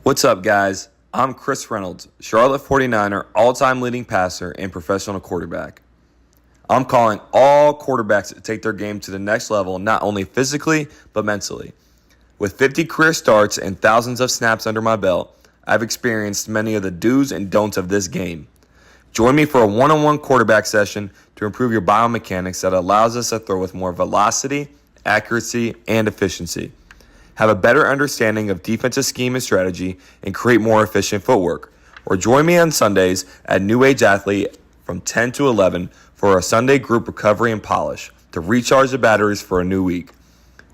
What's up, guys? I'm Chris Reynolds, Charlotte 49er all-time leading passer and professional quarterback. I'm calling all quarterbacks to take their game to the next level, not only physically, but mentally. With 50 career starts and thousands of snaps under my belt, I've experienced many of the do's and don'ts of this game. Join me for a one-on-one quarterback session to improve your biomechanics that allows us to throw with more velocity, accuracy, and efficiency. Have a better understanding of defensive scheme and strategy, and create more efficient footwork. Or join me on Sundays at New Age Athlete from 10 to 11 for a Sunday group recovery and polish to recharge the batteries for a new week.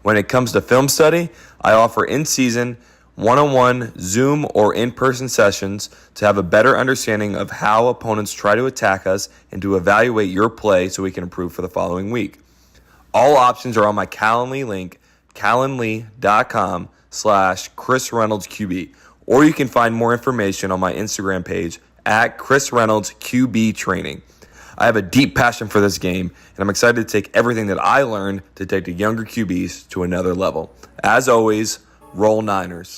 When it comes to film study, I offer in-season, one-on-one, Zoom, or in-person sessions to have a better understanding of how opponents try to attack us and to evaluate your play so we can improve for the following week. All options are on my Calendly link, calendly.com/Chris Reynolds QB, or you can find more information on my Instagram page at Chris Reynolds QB Training. I have a deep passion for this game, and I'm excited to take everything that I learned to take the younger QBs to another level. As always, roll Niners.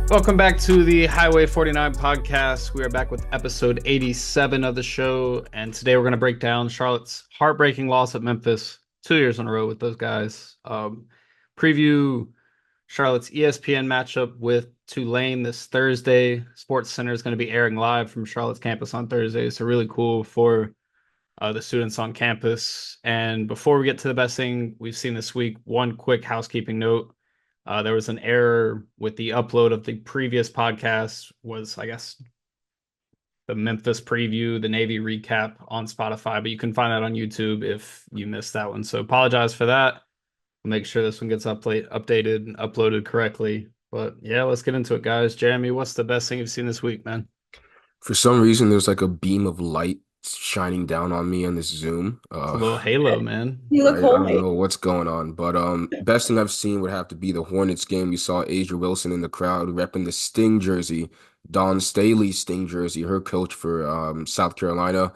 Welcome back to the Highway 49 podcast. We are back with episode 87 of the show, and today we're going to break down Charlotte's heartbreaking loss at Memphis 2 years in a row with those guys. Preview Charlotte's ESPN matchup with Tulane this Thursday. Sports Center is going to be airing live from Charlotte's campus on Thursday, so really cool for the students on campus. And before we get to the best thing we've seen this week, one quick housekeeping note. There was an error with the upload of the previous podcast was, I guess, the Memphis preview, the Navy recap on Spotify, but you can find that on YouTube if you missed that one. So apologize for that. We'll make sure this one gets updated and uploaded correctly. But yeah, let's get into it, guys. Jeremy, what's the best thing you've seen this week, man? For some reason, there's like a beam of light shining down on me on this Zoom. It's a little halo, man. You look I don't holy. know what's going on, but best thing I've seen would have to be the Hornets game. We saw Asia Wilson in the crowd repping the Sting jersey, Dawn Staley's Sting jersey, her coach for South Carolina.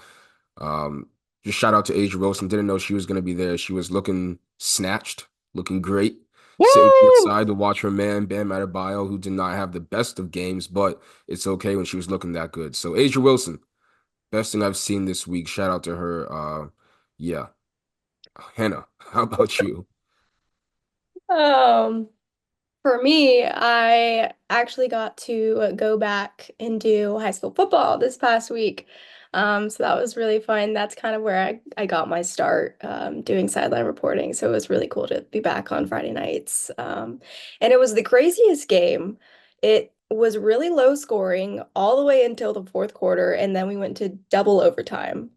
Just shout out to Asia Wilson. Didn't know she was going to be there. She was looking snatched, looking great. Sitting Woo! outside to watch her man, Bam Adebayo, who did not have the best of games, but it's okay when she was looking that good. So Asia Wilson, best thing I've seen this week. Shout out to her. Yeah. Hannah, how about you? Um, for me, I actually got to go back and do high school football this past week. So that was really fun. That's kind of where I got my start doing sideline reporting. So it was really cool to be back on Friday nights. And it was the craziest game. It was really low scoring all the way until the fourth quarter, and then we went to double overtime.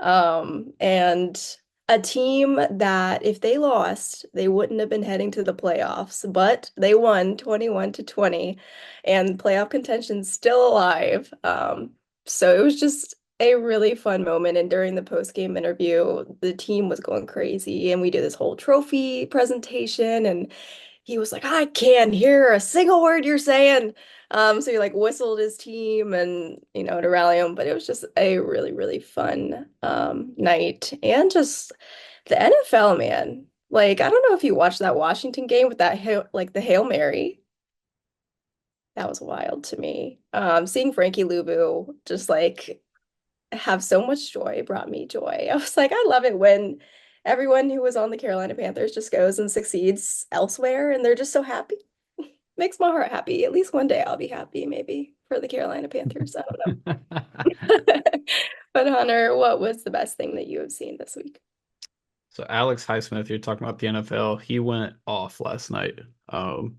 And a team that if they lost, they wouldn't have been heading to the playoffs, but they won 21-20, and playoff contention's still alive. So it was just a really fun moment. And during the post-game interview, the team was going crazy, and we did this whole trophy presentation, and he was like, I can't hear a single word you're saying. So he like whistled his team and to rally them. But it was just a really, really fun night. And just the NFL, man. Like, I don't know if you watched that Washington game with that the Hail Mary. That was wild to me. Seeing Frankie Luvu just like have so much joy brought me joy. I was like, I love it when everyone who was on the Carolina Panthers just goes and succeeds elsewhere and they're just so happy. Makes my heart happy. At least one day I'll be happy, maybe, for the Carolina Panthers. I don't know. But Hunter, what was the best thing that you have seen this week? So Alex Highsmith, you're talking about the NFL. He went off last night. The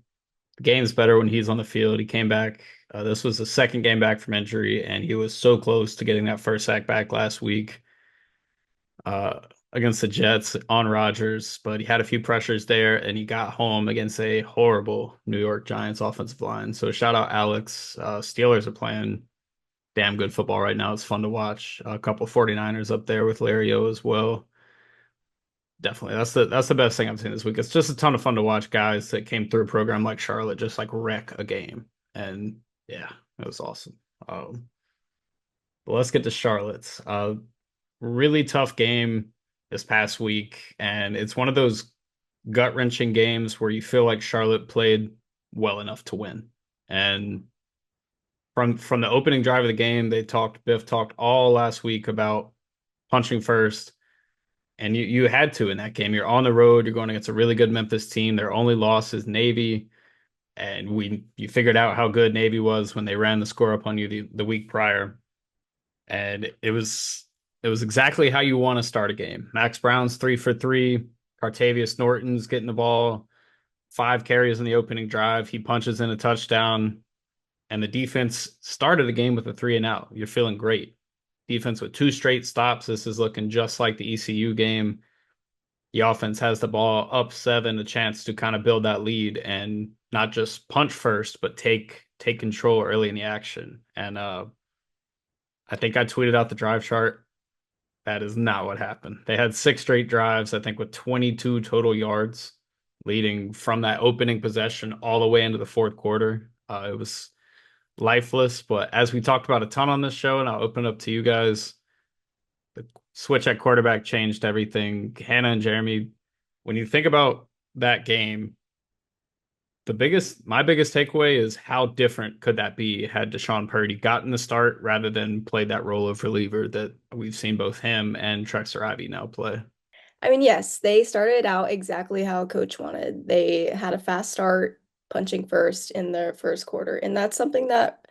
game's better when he's on the field. He came back. This was the second game back from injury, and he was so close to getting that first sack back last week against the Jets on Rodgers, but he had a few pressures there, and he got home against a horrible New York Giants offensive line. So shout out Alex. Steelers are playing damn good football right now. It's fun to watch. A couple 49ers up there with Larry O as well. Definitely. That's the best thing I've seen this week. It's just a ton of fun to watch guys that came through a program like Charlotte just like wreck a game. And yeah, it was awesome. But let's get to Charlotte's. Really tough game. this past week, and it's one of those gut-wrenching games where you feel like Charlotte played well enough to win. And from the opening drive of the game, Biff talked all last week about punching first, and you had to in that game. You're on the road, you're going against a really good Memphis team. Their only loss is Navy, and you figured out how good Navy was when they ran the score up on you the week prior. And it was exactly how you want to start a game. Max Brown's 3 for 3. Cartavius Norton's getting the ball, 5 carries in the opening drive. He punches in a touchdown, and the defense started the game with a 3-and-out. You're feeling great. Defense with 2 straight stops. This is looking just like the ECU game. The offense has the ball up 7, a chance to kind of build that lead and not just punch first, but take control early in the action. And I think I tweeted out the drive chart. That is not what happened. They had 6 straight drives, I think, with 22 total yards, leading from that opening possession all the way into the fourth quarter. It was lifeless, but as we talked about a ton on this show, and I'll open it up to you guys, the switch at quarterback changed everything. Hannah and Jeremy, when you think about that game, my biggest takeaway is how different could that be had DeShawn Purdie gotten the start rather than played that role of reliever that we've seen both him and Trexler Ivy now play. I mean, yes, they started out exactly how coach wanted. They had a fast start, punching first in the first quarter, and that's something that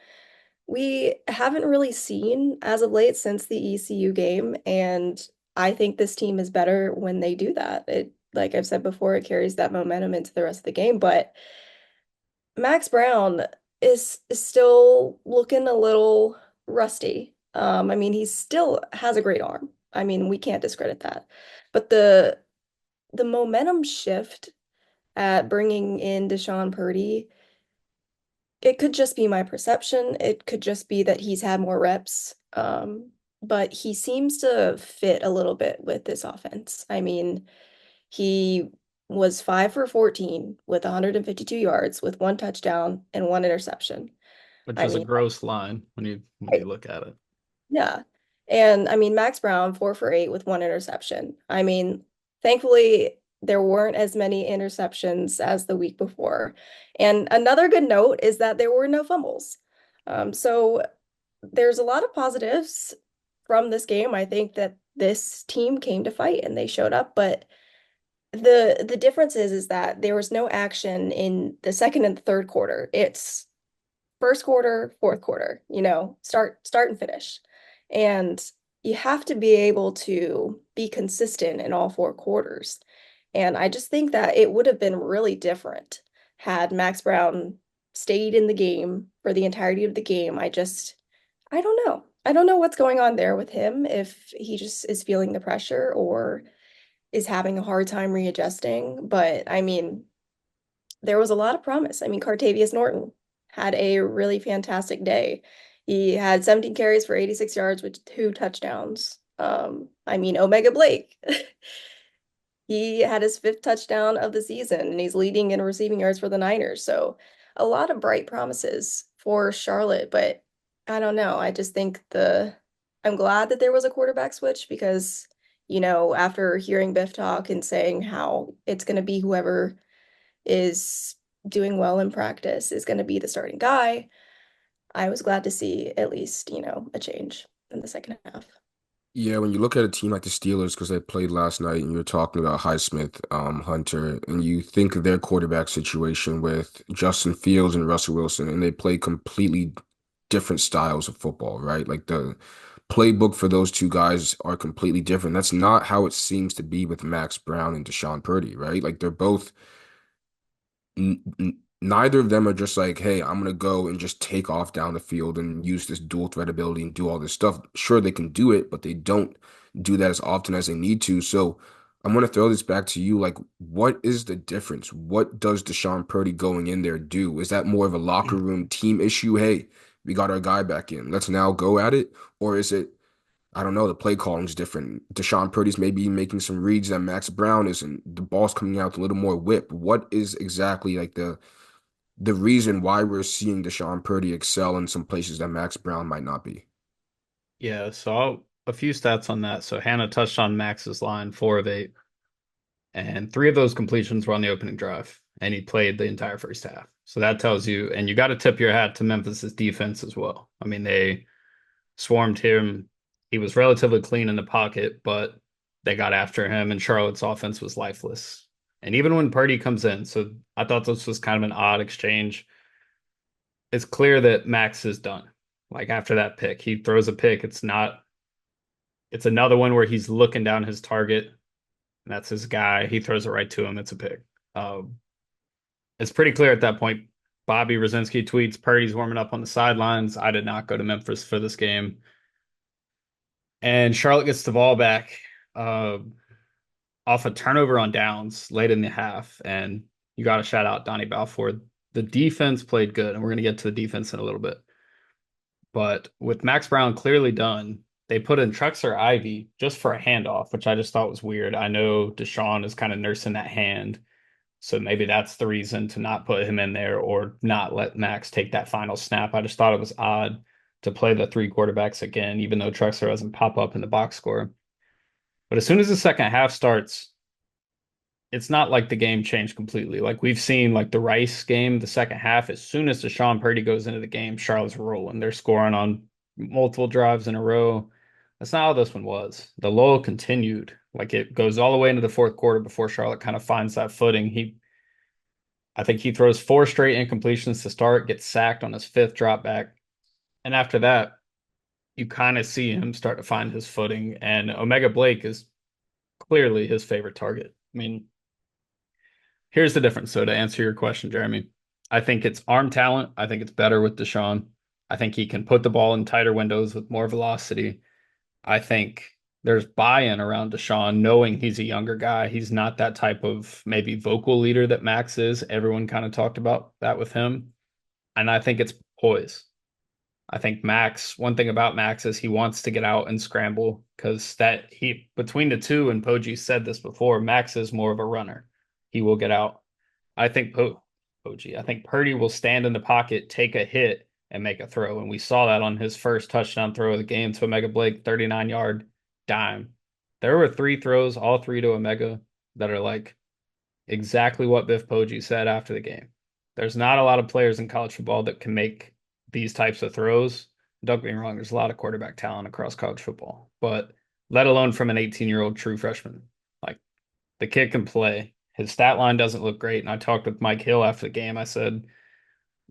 we haven't really seen as of late since the ECU game, and I think this team is better when they do that. It, like I've said before, it carries that momentum into the rest of the game, but Max Brown is still looking a little rusty. I mean, he still has a great arm. I mean, we can't discredit that. But the momentum shift at bringing in DeShawn Purdie, it could just be my perception. It could just be that he's had more reps. But he seems to fit a little bit with this offense. I mean, he was 5 for 14 with 152 yards with 1 touchdown and 1 interception. Which I is a mean, gross line when you look at it. yeah. And I mean, Max Brown, 4 for 8 with 1 interception. I mean, thankfully, there weren't as many interceptions as the week before. And another good note is that there were no fumbles. So there's a lot of positives from this game. I think that this team came to fight and they showed up, but the difference is that there was no action in the second and the third quarter. It's first quarter, fourth quarter, start and finish. And you have to be able to be consistent in all 4 quarters. And I just think that it would have been really different had Max Brown stayed in the game for the entirety of the game. I don't know. I don't know what's going on there with him, if he just is feeling the pressure or is having a hard time readjusting. But I mean, there was a lot of promise. I mean, Cartavius Norton had a really fantastic day. He had 17 carries for 86 yards with 2 touchdowns. I mean, Omega Blake, he had his 5th touchdown of the season, and he's leading in receiving yards for the Niners. So a lot of bright promises for Charlotte, but I don't know. I just think I'm glad that there was a quarterback switch because, after hearing Biff talk and saying how it's going to be whoever is doing well in practice is going to be the starting guy, I was glad to see at least, a change in the second half. Yeah, when you look at a team like the Steelers, because they played last night, and you're talking about Highsmith, Hunter, and you think of their quarterback situation with Justin Fields and Russell Wilson, and they play completely different styles of football, right? Like the playbook for those two guys are completely different. That's not how it seems to be with Max Brown and DeShawn Purdie, right? Like they're both neither of them are just like, hey, I'm gonna go and just take off down the field and use this dual threat ability and do all this stuff. Sure, they can do it, but they don't do that as often as they need to. So I'm gonna throw this back to you. Like, what is the difference? What does DeShawn Purdie going in there do? Is that more of a locker room team issue? Hey, we got our guy back in. Let's now go at it. Or is it, I don't know, the play calling's different. DeShawn Purdy's maybe making some reads that Max Brown isn't. The ball's coming out with a little more whip. What is exactly like the reason why we're seeing DeShawn Purdie excel in some places that Max Brown might not be? Yeah, so a few stats on that. So Hannah touched on Max's line, 4 of 8, and 3 of those completions were on the opening drive, and he played the entire first half. So that tells you, and you got to tip your hat to Memphis's defense as well. I mean, they swarmed him. He was relatively clean in the pocket, but they got after him, and Charlotte's offense was lifeless. And even when Purdy comes in, so I thought this was kind of an odd exchange. It's clear that Max is done. Like after that pick, he throws a pick. It's another one where he's looking down his target, and that's his guy. He throws it right to him. It's a pick. It's pretty clear at that point. Bobby Rosinski tweets, Purdy's warming up on the sidelines. I did not go to Memphis for this game. And Charlotte gets the ball back off a turnover on downs late in the half. And you got to shout out Donnie Balfour. The defense played good, and we're going to get to the defense in a little bit. But with Max Brown clearly done, they put in Trexler Ivy just for a handoff, which I just thought was weird. I know DeShawn is kind of nursing that hand, so maybe that's the reason to not put him in there or not let Max take that final snap. I just thought it was odd to play the 3 quarterbacks again, even though Trexler doesn't pop up in the box score. But as soon as the second half starts, it's not like the game changed completely. Like we've seen like the Rice game, the second half, as soon as DeShawn Purdie goes into the game, Charlotte's rolling. They're scoring on multiple drives in a row. That's not how this one was. The lull continued. Like it goes all the way into the fourth quarter before Charlotte kind of finds that footing. I think he throws 4 straight incompletions to start, gets sacked on his 5th drop back. And after that, you kind of see him start to find his footing. And Omega Blake is clearly his favorite target. I mean, here's the difference. So to answer your question, Jeremy, I think it's arm talent. I think it's better with DeShawn. I think he can put the ball in tighter windows with more velocity. I think there's buy-in around DeShawn, knowing he's a younger guy. He's not that type of maybe vocal leader that Max is. Everyone kind of talked about that with him. And I think it's poise. I think Max, one thing about Max is he wants to get out and scramble because between the two, and Poggi said this before, Max is more of a runner. He will get out. I think Poggi, I think Purdy will stand in the pocket, take a hit, and make a throw. And we saw that on his first touchdown throw of the game to Omega Blake, 39-yard dime. There were 3 throws, all 3 to Omega, that are like exactly what Biff Poggi said after the game. There's not a lot of players in college football that can make these types of throws. Don't get me wrong, there's a lot of quarterback talent across college football, but let alone from an 18-year-old true freshman. Like the kid can play. His stat line doesn't look great. And I talked with Mike Hill after the game. I said,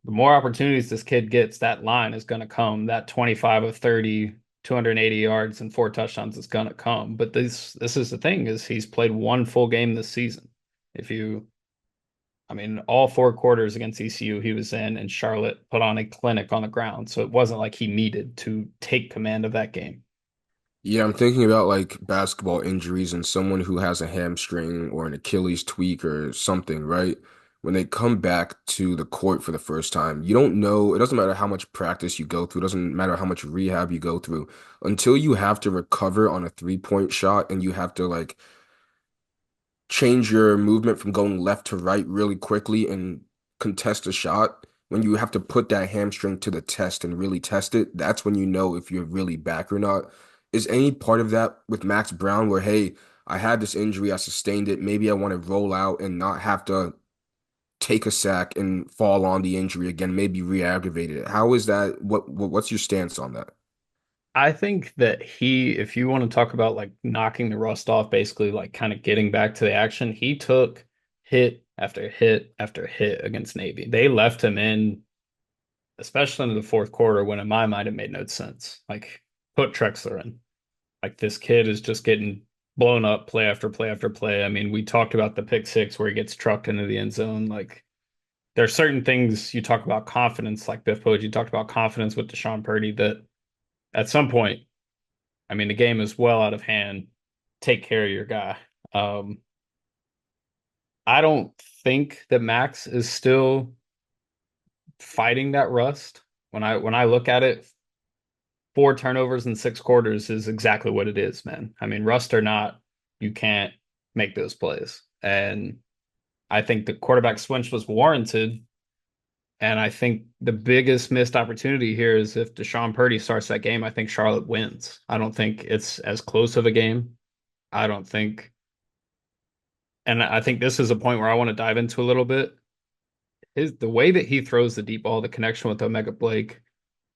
the more opportunities this kid gets, that line is going to come. That 25 of 30, 280 yards and 4 touchdowns is going to come. But this is the thing, is he's played 1 full game this season. All 4 quarters against ECU he was in, and Charlotte put on a clinic on the ground. So it wasn't like he needed to take command of that game. Yeah, I'm thinking about like basketball injuries and someone who has a hamstring or an Achilles tweak or something, right? When they come back to the court for the first time, you don't know, it doesn't matter how much practice you go through, it doesn't matter how much rehab you go through, until you have to recover on a 3-point shot and you have to like change your movement from going left to right really quickly and contest a shot. When you have to put that hamstring to the test and really test it, that's when you know if you're really back or not. Is any part of that with Max Brown where, hey, I had this injury, I sustained it, maybe I want to roll out and not have to take a sack and fall on the injury again, maybe re-aggravate it? How is that? What's your stance on that? I think that if you want to talk about like knocking the rust off, basically like kind of getting back to the action, he took hit after hit after hit against Navy. They left him in, especially in the fourth quarter, when in my mind it made no sense. Like put Trexler in. Like this kid is just getting blown up play after play after play. I mean, we talked about the pick 6 where he gets trucked into the end zone. Like there are certain things you talk about confidence, like Biff Poggi talked about confidence with DeShawn Purdie, that at some point, I mean, the game is well out of hand. Take care of your guy. I don't think that Max is still fighting that rust. When I look at it, 4 turnovers in 6 quarters is exactly what it is, man. I mean, rust or not, you can't make those plays. And I think the quarterback switch was warranted And I think the biggest missed opportunity here is if DeShawn Purdie starts that game, I think Charlotte wins. I don't think it's as close of a game. I don't think, and I think this is a point where I want to dive into a little bit. The way that he throws the deep ball, the connection with Omega Blake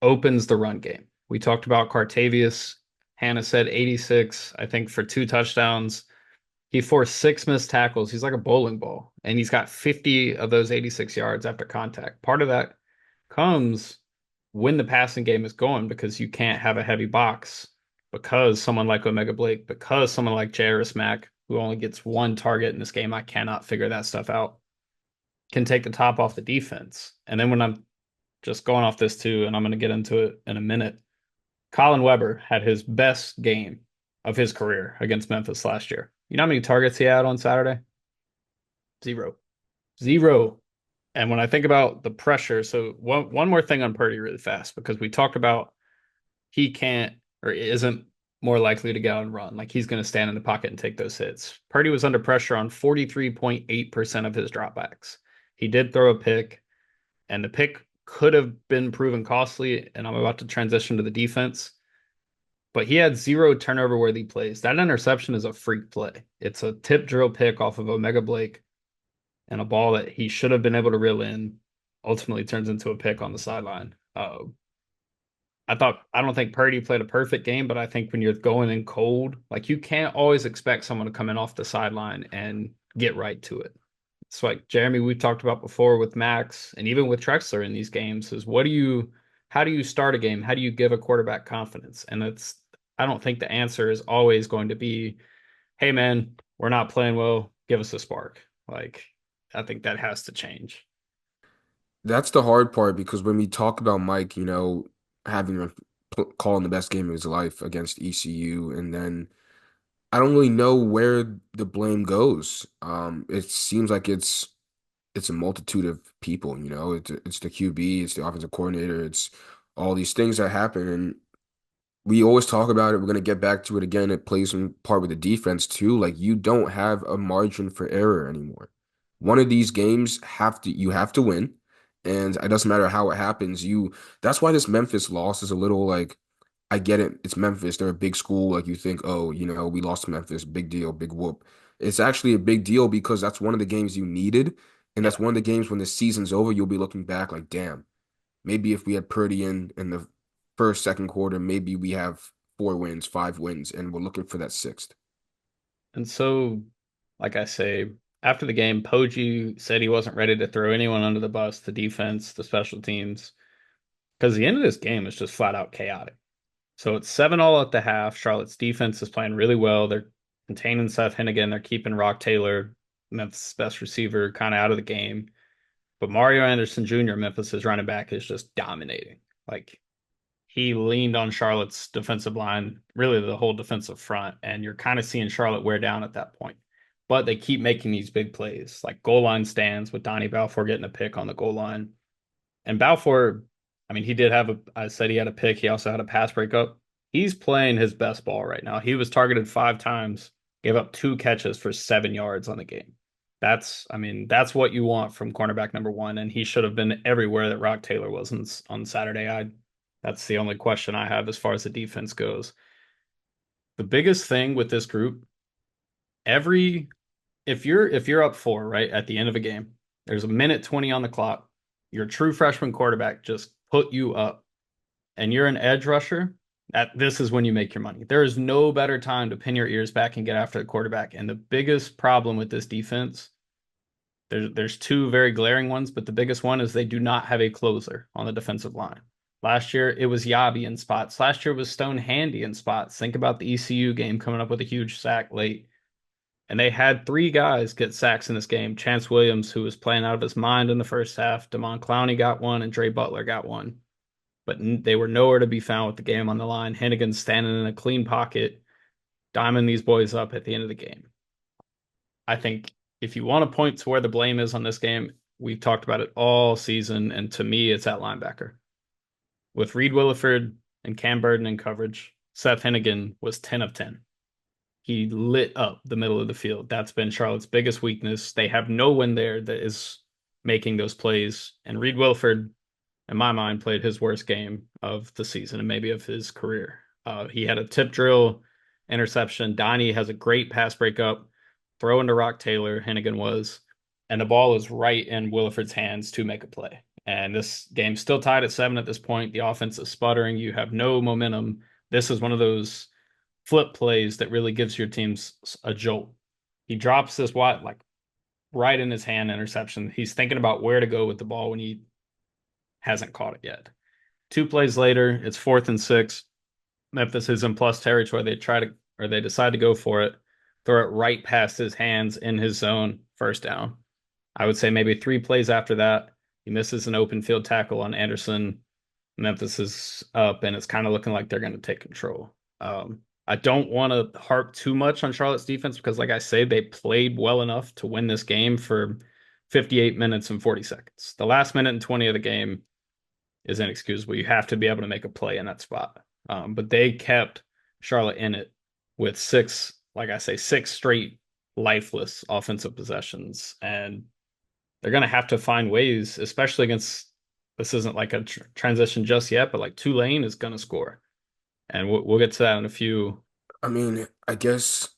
opens the run game. We talked about Cartavius. Hannah said 86, I think, for 2 touchdowns. He forced 6 missed tackles. He's like a bowling ball, and he's got 50 of those 86 yards after contact. Part of that comes when the passing game is going because you can't have a heavy box because someone like Omega Blake, because someone like Jairus Mack, who only gets 1 target in this game, I cannot figure that stuff out, can take the top off the defense. And then when I'm just going off this too, and I'm going to get into it in a minute, Colin Weber had his best game of his career against Memphis last year. You know how many targets he had on Saturday? 0. 0. And when I think about the pressure, so one more thing on Purdy really fast, because we talked about he can't or isn't more likely to get out and run. Like he's going to stand in the pocket and take those hits. Purdy was under pressure on 43.8% of his dropbacks. He did throw a pick, and the pick could have been proven costly, and I'm about to transition to the defense. But he had 0 turnover worthy plays. That interception is a freak play. It's a tip drill pick off of Omega Blake and a ball that he should have been able to reel in. Ultimately turns into a pick on the sideline. I don't think Purdy played a perfect game, but I think when you're going in cold, like you can't always expect someone to come in off the sideline and get right to it. It's like Jeremy, we've talked about before with Max and even with Trexler in these games is how do you start a game? How do you give a quarterback confidence? And I don't think the answer is always going to be, hey man, we're not playing well, give us a spark. Like, I think that has to change. That's the hard part because when we talk about Mike, having calling the best game of his life against ECU, and then I don't really know where the blame goes. It seems like it's a multitude of people, it's the QB, it's the offensive coordinator, it's all these things that happen, and we always talk about it. We're gonna get back to it again. It plays some part with the defense too. Like you don't have a margin for error anymore. One of these games you have to win, and it doesn't matter how it happens. That's why this Memphis loss is a little like I get it. It's Memphis. They're a big school. Like you think, oh, we lost to Memphis. Big deal, big whoop. It's actually a big deal because that's one of the games you needed, and Yeah. that's one of the games when the season's over, you'll be looking back like, damn, maybe if we had Purdy in the first, second quarter, maybe we have 4 wins, 5 wins, and we're looking for that sixth. And so, like I say, after the game, Poggi said he wasn't ready to throw anyone under the bus, the defense, the special teams, because the end of this game is just flat out chaotic. So it's 7-all at the half. Charlotte's defense is playing really well. They're containing Seth Hennigan. They're keeping Rock Taylor, Memphis' best receiver, kind of out of the game. But Mario Anderson Jr., Memphis' running back, is just dominating. Like he leaned on Charlotte's defensive line, really the whole defensive front, and you're kind of seeing Charlotte wear down at that point. But they keep making these big plays, like goal line stands with Donnie Balfour getting a pick on the goal line. And Balfour, I mean, I said he had a pick. He also had a pass breakup. He's playing his best ball right now. He was targeted 5 times, gave up 2 catches for 7 yards on the game. That's what you want from cornerback number one. And he should have been everywhere that Rock Taylor was on Saturday. That's the only question I have as far as the defense goes. The biggest thing with this group, every if you're up 4, right, at the end of a game, there's a minute 20 on the clock. Your true freshman quarterback just put you up, and you're an edge rusher. This is when you make your money. There is no better time to pin your ears back and get after the quarterback. And the biggest problem with this defense, there's 2 very glaring ones, but the biggest one is they do not have a closer on the defensive line. Last year, it was Yabi in spots. Last year, it was Stone Handy in spots. Think about the ECU game coming up with a huge sack late. And they had 3 guys get sacks in this game. Chance Williams, who was playing out of his mind in the first half. Damon Clowney got one, and Dre Butler got one. But they were nowhere to be found with the game on the line. Hennigan standing in a clean pocket, diming these boys up at the end of the game. I think if you want to point to where the blame is on this game, we've talked about it all season, and to me, it's at linebacker. With Reed Williford and Cam Burden in coverage, Seth Hennigan was 10 of 10. He lit up the middle of the field. That's been Charlotte's biggest weakness. They have no one there that is making those plays. And Reed Wilford, in my mind, played his worst game of the season and maybe of his career. He had a tip drill interception. Donnie has a great pass breakup, throw into Rock Taylor, Hennigan was, and the ball is right in Wilford's hands to make a play. And this game's still tied at 7 at this point. The offense is sputtering. You have no momentum. This is one of those flip plays that really gives your teams a jolt. He drops this like right in his hand interception. He's thinking about where to go with the ball when he hasn't caught it yet. 2 plays later, it's 4th and 6. Memphis is in plus territory. They decide to go for it, throw it right past his hands in his zone, first down. I would say maybe 3 plays after that, he misses an open field tackle on Anderson. Memphis is up, and it's kind of looking like they're going to take control. I don't want to harp too much on Charlotte's defense because, like I say, they played well enough to win this game for 58 minutes and 40 seconds. The last minute and 20 of the game is inexcusable. You have to be able to make a play in that spot. But they kept Charlotte in it with 6 straight lifeless offensive possessions. And they're going to have to find ways, especially against, this isn't like a transition just yet, but like Tulane is going to score. And we'll get to that in a few. I mean, I guess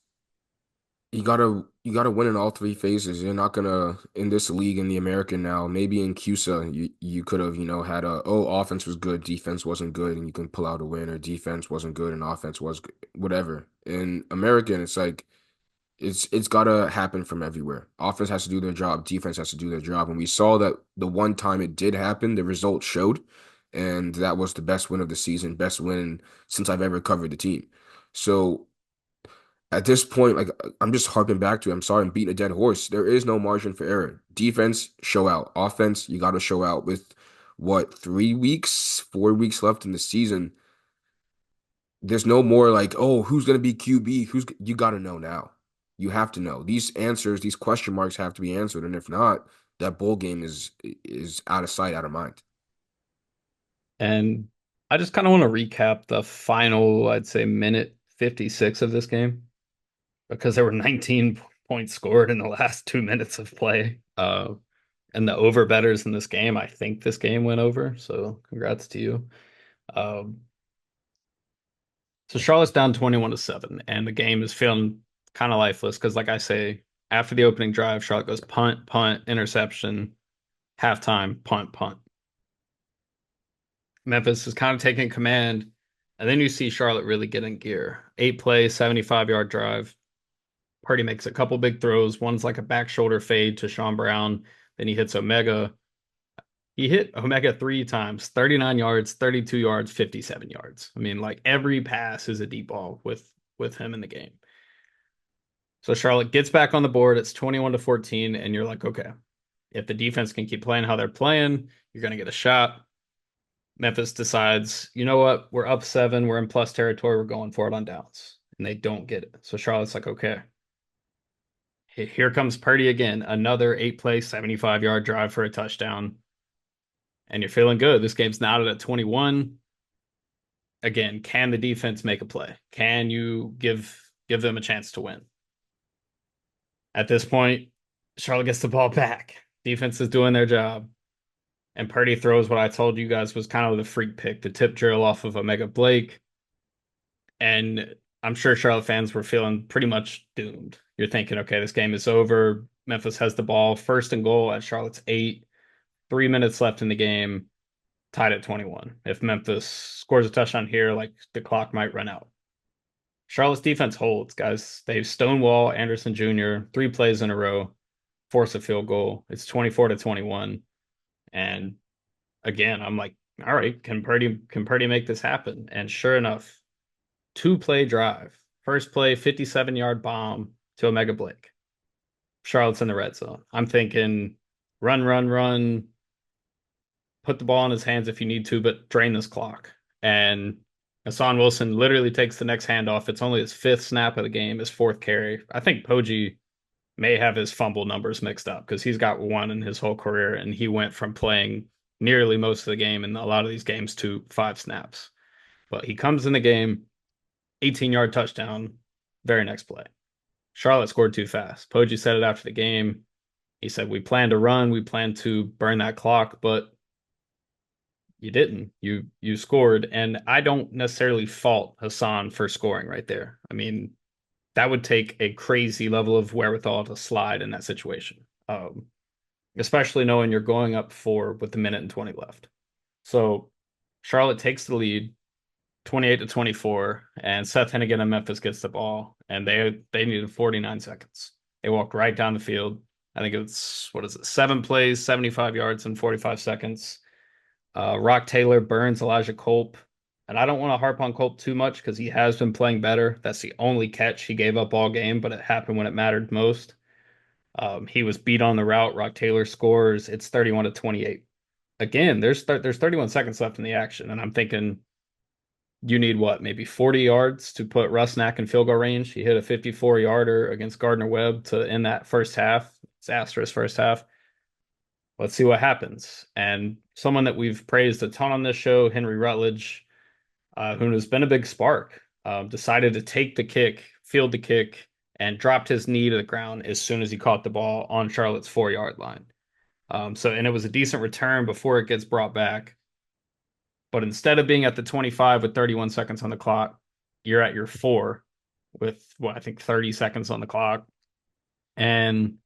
you gotta win in all 3 phases. You're not gonna in this league in the American now. Maybe in CUSA you could have had offense was good, defense wasn't good, and you can pull out a win, or defense wasn't good and offense was good, whatever. In American, it's like it's gotta happen from everywhere. Offense has to do their job, defense has to do their job, and we saw that the one time it did happen, the results showed, and that was the best win of the season, best win since I've ever covered the team. So at this point, like I'm just harping back to it. I'm sorry, I'm beating a dead horse. There is no margin for error. Defense, show out. Offense, you got to show out with what, 3 weeks, 4 weeks left in the season. There's no more like, oh, who's gonna be QB? You got to know now. You have to know. These answers, these question marks have to be answered, and if not, that bowl game is out of sight, out of mind. And I just kind of want to recap the final, I'd say, minute 56 of this game, because there were 19 points scored in the last 2 minutes of play. And the over betters in this game, I think this game went over. So congrats to you. Um, so Charlotte's down 21-7, and the game is feeling kind of lifeless because, like I say, after the opening drive, Charlotte goes punt, punt, interception, halftime, punt, punt. Memphis is kind of taking command, and then you see Charlotte really get in gear. 8 play, 75-yard drive. Purdy makes a couple big throws. One's like a back shoulder fade to Sean Brown. Then he hits Omega. He hit Omega 3 times, 39 yards, 32 yards, 57 yards. I mean, like every pass is a deep ball with him in the game. So Charlotte gets back on the board. It's 21-14, and you're like, okay, if the defense can keep playing how they're playing, you're going to get a shot. Memphis decides, you know what? We're up 7. We're in plus territory. We're going for it on downs. And they don't get it. So Charlotte's like, okay, here comes Purdy again. Another 8 play, 75-yard drive for a touchdown. And you're feeling good. This game's knotted at 21. Again, can the defense make a play? Can you give them a chance to win? At this point, Charlotte gets the ball back. Defense is doing their job. And Purdy throws what I told you guys was kind of the freak pick, the tip drill off of Omega Blake. And I'm sure Charlotte fans were feeling pretty much doomed. You're thinking, okay, this game is over. Memphis has the ball, 1st and goal at Charlotte's 8. 3 minutes left in the game, tied at 21. If Memphis scores a touchdown here, like the clock might run out. Charlotte's defense holds, guys. They stonewall Anderson Jr. 3 plays in a row, force a field goal. It's 24-21. And again, I'm like, all right, can Purdy make this happen? And sure enough, 2-play drive. First play, 57-yard bomb to Omega Blake. Charlotte's in the red zone. I'm thinking run, run, run. Put the ball in his hands if you need to, but drain this clock. And Hassan Wilson literally takes the next handoff. It's only his 5th snap of the game, his 4th carry. I think Poggi may have his fumble numbers mixed up because he's got 1 in his whole career, and he went from playing nearly most of the game in a lot of these games to 5 snaps. But he comes in the game, 18-yard touchdown, very next play. Charlotte scored too fast. Poggi said it after the game. He said, we plan to run, we plan to burn that clock, but you didn't. You scored. And I don't necessarily fault Hassan for scoring right there. I mean, that would take a crazy level of wherewithal to slide in that situation. Especially knowing you're going up four with a minute and 20 left. So Charlotte takes the lead 28-24, and Seth Hennigan and Memphis gets the ball, and they needed 49 seconds. They walked right down the field. I think it's, what is it, 7 plays, 75 yards in 45 seconds. Rock Taylor burns Elijah Culp. And I don't want to harp on Culp too much because he has been playing better. That's the only catch he gave up all game, but it happened when it mattered most. He was beat on the route. Rock Taylor scores. It's 31-28. Again, there's 31 seconds left in the action, and I'm thinking you need what, maybe 40 yards to put Rusnak in field goal range. He hit a 54-yarder against Gardner Webb to end that first half. Disastrous first half. Let's see what happens. And someone that we've praised a ton on this show, Henry Rutledge, who has been a big spark, decided to take the kick, field the kick, and dropped his knee to the ground as soon as he caught the ball on Charlotte's 4-yard line. And it was a decent return before it gets brought back. But instead of being at the 25 with 31 seconds on the clock, you're at your 4 with, I think 30 seconds on the clock. And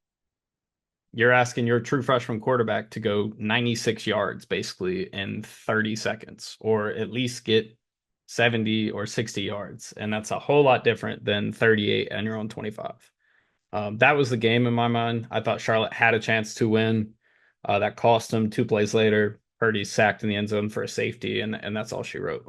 you're asking your true freshman quarterback to go 96 yards basically in 30 seconds, or at least get 70 or 60 yards. And that's a whole lot different than 38 and your own 25. That was the game in my mind. I thought Charlotte had a chance to win. That cost them 2 plays later. Purdy sacked in the end zone for a safety, and that's all she wrote.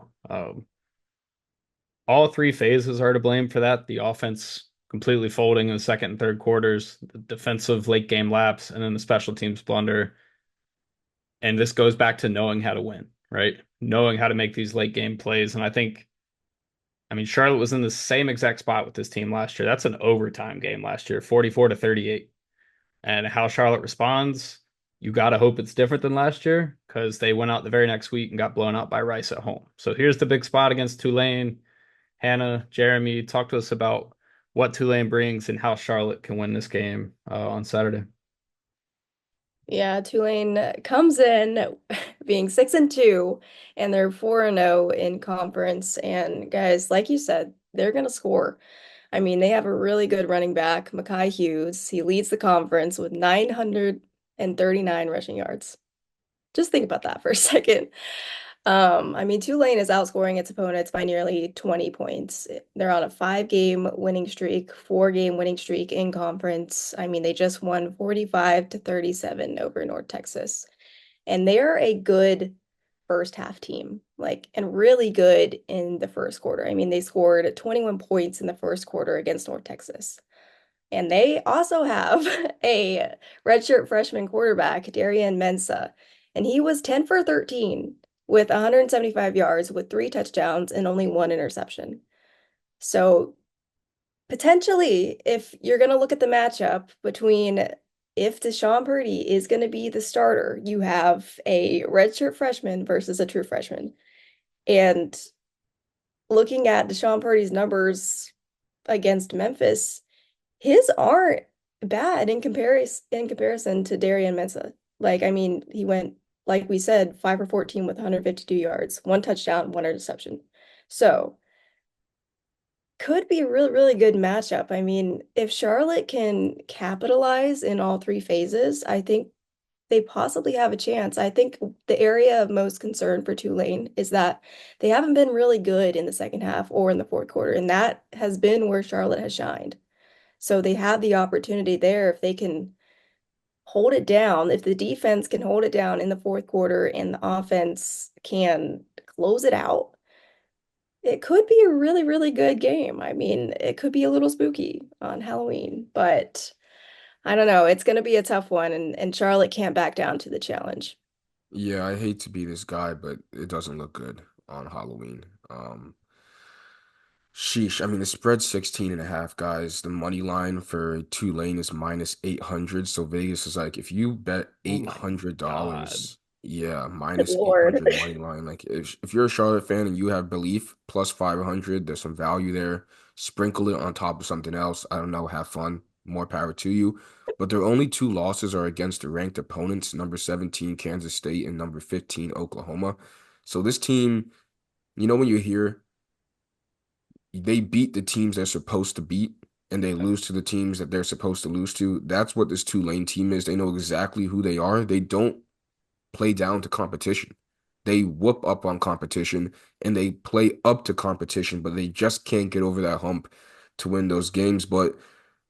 All 3 phases are to blame for that. The offense completely folding in the second and third quarters, the defensive late game lapse, and then the special teams blunder. And this goes back to knowing how to win, right? Knowing how to make these late game plays. And I mean, Charlotte was in the same exact spot with this team last year. That's an overtime game last year, 44-38. And how Charlotte responds, you got to hope it's different than last year because they went out the very next week and got blown out by Rice at home. So here's the big spot against Tulane. Hannah, Jeremy, talk to us about what Tulane brings and how Charlotte can win this game on Saturday. Yeah, Tulane comes in being 6-2, and they're 4-0 in conference. And guys, like you said, they're gonna score. I mean, they have a really good running back, Mekhi Hughes. He leads the conference with 939 rushing yards. Just think about that for a second. I mean, Tulane is outscoring its opponents by nearly 20 points. They're on a 5-game winning streak, 4-game winning streak in conference. I mean, they just won 45-37 over North Texas. And they're a good first half team, and really good in the first quarter. I mean, they scored 21 points in the first quarter against North Texas. And they also have a redshirt freshman quarterback, Darian Mensah, and he was 10 for 13 with 175 yards, with 3 touchdowns and only 1 interception. So potentially, if you're going to look at the matchup between if DeShawn Purdie is going to be the starter, you have a redshirt freshman versus a true freshman. And looking at DeShawn Purdie's numbers against Memphis, his aren't bad in comparison to Darian Mensah. I mean, he went, like we said, 5 for 14 with 152 yards, 1 touchdown, 1 interception. So could be a really, really good matchup. I mean, if Charlotte can capitalize in all 3 phases, I think they possibly have a chance. I think the area of most concern for Tulane is that they haven't been really good in the second half or in the fourth quarter, and that has been where Charlotte has shined. So they have the opportunity there if they can hold it down, if the defense can hold it down in the fourth quarter and the offense can close it out. It could be a really, really good game. I mean, it could be a little spooky on Halloween, but I don't know. It's going to be a tough one, and Charlotte can't back down to the challenge. Yeah, I hate to be this guy, but it doesn't look good on Halloween. Sheesh. I mean, the spread's 16 and a half, guys. The money line for Tulane is minus 800. So Vegas is like, if you bet Oh my God. $800, yeah, Good minus Lord. 800 money line. Like, if you're a Charlotte fan and you have belief, plus 500, there's some value there. Sprinkle it on top of something else. I don't know. Have fun. More power to you. but their only two losses are against the ranked opponents, number 17 Kansas State and number 15 Oklahoma. So this team, when you hear they beat the teams they're supposed to beat and they lose to the teams that they're supposed to lose to, that's what this Tulane team is. They know exactly who they are. They don't play down to competition. They whoop up on competition and they play up to competition, but they just can't get over that hump to win those games. But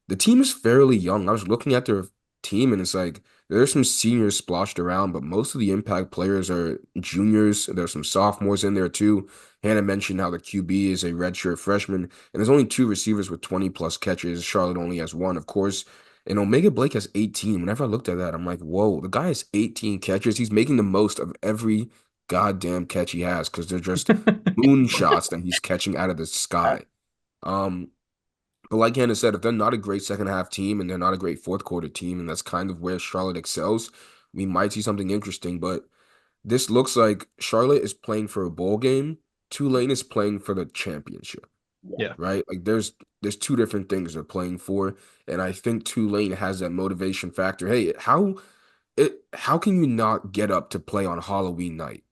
the team is fairly young. I was looking at their team and it's like there's some seniors splashed around, but most of the impact players are juniors. There's some sophomores in there too. Hannah mentioned how the QB is a redshirt freshman, and there's only two receivers with 20 plus catches. Charlotte only has one, of course. And Omega Blake has 18. Whenever I looked at that, I'm like, whoa, the guy has 18 catches. He's making the most of every goddamn catch he has because they're just moonshots that he's catching out of the sky. Um, but like Hannah said, if they're not a great second half team and they're not a great fourth quarter team, and that's kind of where Charlotte excels, we might see something interesting. But this looks like Charlotte is playing for a bowl game. Tulane is playing for the championship, Yeah. right? Like there's two different things they're playing for, and I think Tulane has that motivation factor. Hey, how can you not get up to play on Halloween night?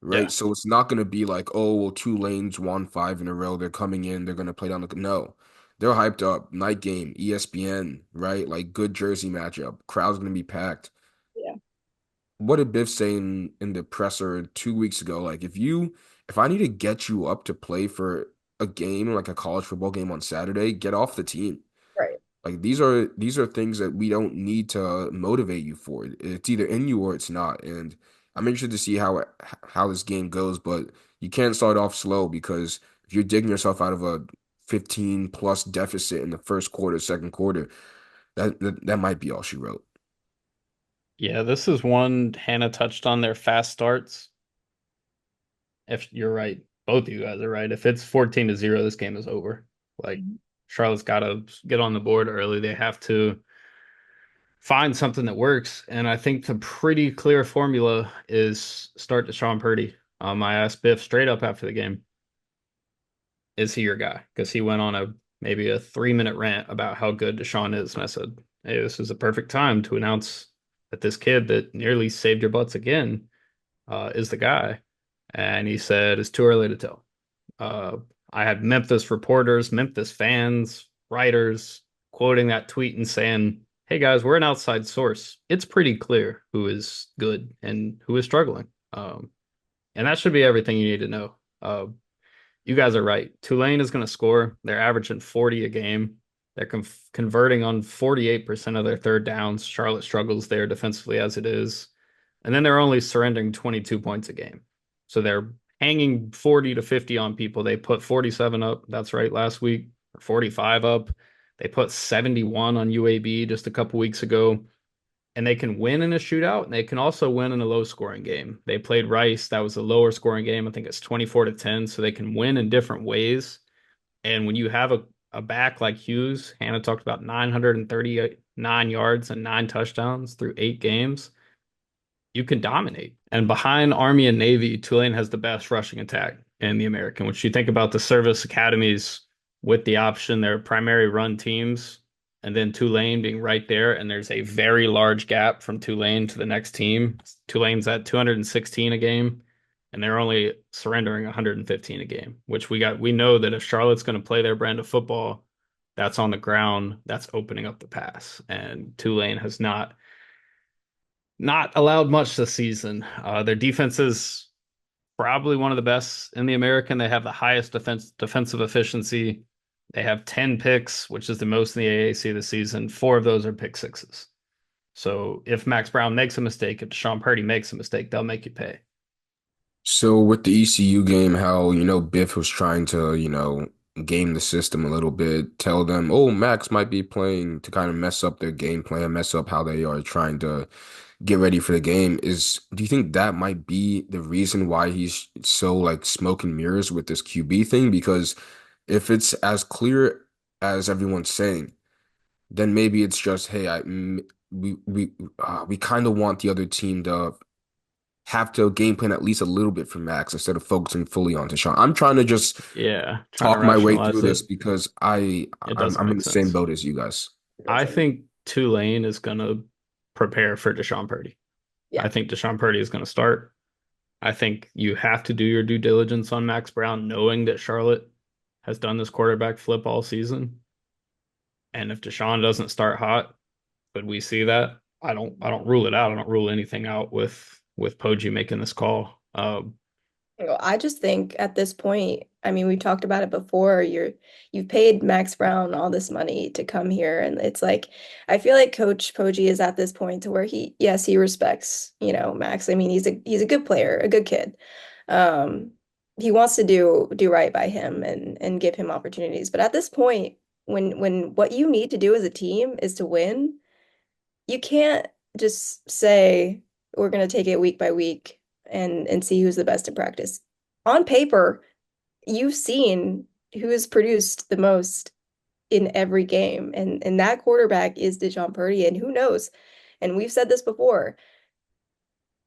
Yeah. Right. So it's not going to be like, oh, well, Tulane's won 5 in a row. They're coming in. They're going to play down the. No, they're hyped up. Night game, ESPN, right? Like good jersey matchup. Crowd's going to be packed. Yeah. What did Biff say in the presser 2 weeks ago? Like, if I need to get you up to play for a game, like a college football game on Saturday, get off the team. Right. Like these are things that we don't need to motivate you for. It's either in you or it's not. And I'm interested to see how this game goes, but you can't start off slow because if you're digging yourself out of a 15 plus deficit in the first quarter, second quarter, that might be all she wrote. Yeah, this is one Hannah touched on their fast starts. If you're right, both of you guys are right. If it's 14-0, this game is over. Like Charlotte's got to get on the board early. They have to find something that works. And I think the pretty clear formula is start DeShawn Purdie. I asked Biff straight up after the game, is he your guy? Because he went on maybe a 3-minute rant about how good DeShawn is. And I said, hey, this is a perfect time to announce that this kid that nearly saved your butts again is the guy. And he said, it's too early to tell. I had Memphis reporters, Memphis fans, writers quoting that tweet and saying, hey guys, we're an outside source. It's pretty clear who is good and who is struggling. And that should be everything you need to know. You guys are right. Tulane is going to score. They're averaging 40 a game. They're converting on 48% of their third downs. Charlotte struggles there defensively as it is. And then they're only surrendering 22 points a game. So they're hanging 40 to 50 on people. They put 47 up. That's right. Last week, or 45 up. They put 71 on UAB just a couple weeks ago. And they can win in a shootout. And they can also win in a low scoring game. They played Rice. That was a lower scoring game. I think it's 24-10. So they can win in different ways. And when you have a back like Hughes, Hannah talked about 939 yards and 9 touchdowns through 8 games. You can dominate. And behind Army and Navy, Tulane has the best rushing attack in the American. Which you think about the service academies with the option, their primary run teams, and then Tulane being right there. And there's a very large gap from Tulane to the next team. Tulane's at 216 a game, and they're only surrendering 115 a game, which we know that if Charlotte's going to play their brand of football, that's on the ground, that's opening up the pass. And Tulane has not allowed much this season. Their defense is probably one of the best in the American. They have the highest defensive efficiency. They have 10 picks, which is the most in the AAC this season. 4 of those are pick sixes. So if Max Brown makes a mistake, if DeShawn Purdie makes a mistake, they'll make you pay. So with the ECU game, how, Biff was trying to, game the system a little bit, tell them, oh, Max might be playing to kind of mess up their game plan, mess up how they are trying to get ready for the game. Do you think that might be the reason why he's so like smoke and mirrors with this QB thing? Because if it's as clear as everyone's saying, then maybe it's just, hey, we kind of want the other team to have to game plan at least a little bit for Max instead of focusing fully on Deshaun. I'm trying to just trying to talk my way rationalize through this it. because It doesn't I'm in make the same sense. boat as you guys. I think Tulane is going to prepare for DeShawn Purdie. I Yeah. think DeShawn Purdie is going to start. I think you have to do your due diligence on Max Brown, knowing that Charlotte has done this quarterback flip all season. And if DeShawn doesn't start hot, but we see that, I don't rule it out. I don't rule anything out with Poggi making this call. I just think at this point, I mean, we've talked about it before. You've paid Max Brown all this money to come here, and it's like I feel like Coach Poggi is at this point to where yes, he respects, Max. I mean, he's a good player, a good kid. Um, he wants to do right by him and give him opportunities. But at this point, when what you need to do as a team is to win, you can't just say we're going to take it week by week and see who's the best in practice. On paper, you've seen who has produced the most in every game, and that quarterback is DeShawn Purdie, and who knows? And we've said this before.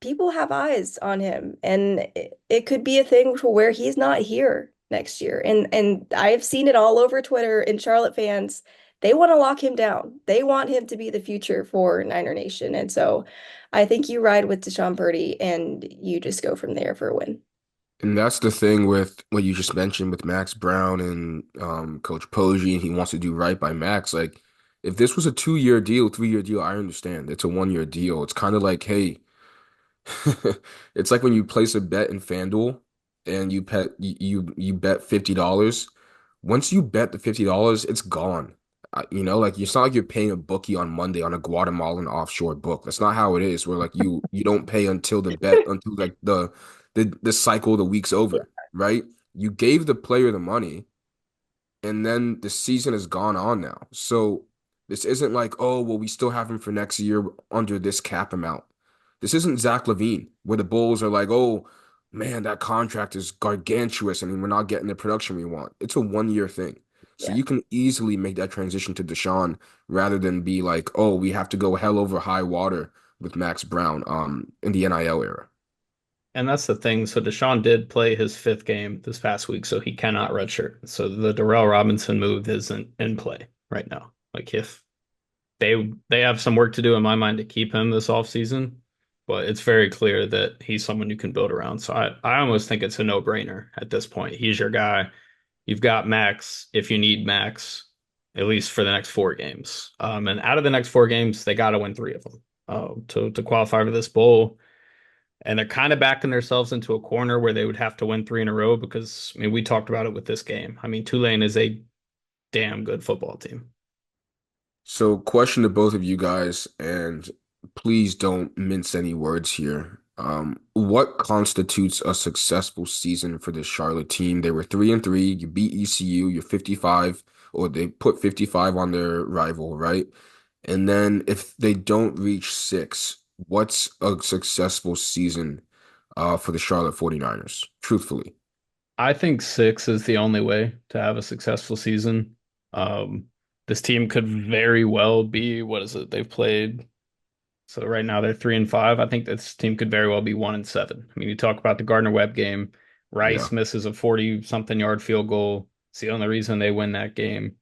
People have eyes on him, and it could be a thing to where he's not here next year. And I've seen it all over Twitter, and Charlotte fans, they want to lock him down. They want him to be the future for Niner Nation. And so I think you ride with DeShawn Purdie and you just go from there for a win. And that's the thing with what you just mentioned with Max Brown and Coach Poggi, and he wants to do right by Max. Like, if this was a 2-year deal, 3-year deal, I understand. It's a 1-year deal. It's kind of like, hey, it's like when you place a bet in FanDuel and you bet $50. Once you bet the $50, it's gone. Like it's not like you're paying a bookie on Monday on a Guatemalan offshore book. That's not how it is. Where like you don't pay until until like the cycle of the week's over, right? You gave the player the money, and then the season has gone on now. So this isn't like, oh, well, we still have him for next year under this cap amount. This isn't Zach LaVine, where the Bulls are like, oh, man, that contract is gargantuous. I mean, we're not getting the production we want. It's a 1-year thing. So Yeah. you can easily make that transition to DeShawn rather than be like, oh, we have to go hell over high water with Max Brown in the NIL era. And that's the thing. So DeShawn did play his fifth game this past week, so he cannot redshirt. So the Darrell Robinson move isn't in play right now. Like if they have some work to do in my mind to keep him this offseason, but it's very clear that he's someone you can build around. So I almost think it's a no-brainer at this point. He's your guy. You've got Max if you need Max, at least for the next 4 games. And out of the next 4 games, they got to win 3 of them to qualify for this bowl. And they're kind of backing themselves into a corner where they would have to win 3 in a row because, I mean, we talked about it with this game. I mean, Tulane is a damn good football team. So, question to both of you guys, and please don't mince any words here. What constitutes a successful season for the Charlotte team? They were 3-3. You beat ECU. You're 55, or they put 55 on their rival, right? And then if they don't reach 6, what's a successful season for the Charlotte 49ers, truthfully? I think 6 is the only way to have a successful season. Um, this team could very well be, what is it? They've played. So right now they're 3-5. I think this team could very well be 1-7. I mean, you talk about the Gardner-Webb game. Yeah. Rice misses a 40-something yard field goal. It's the only reason they win that game.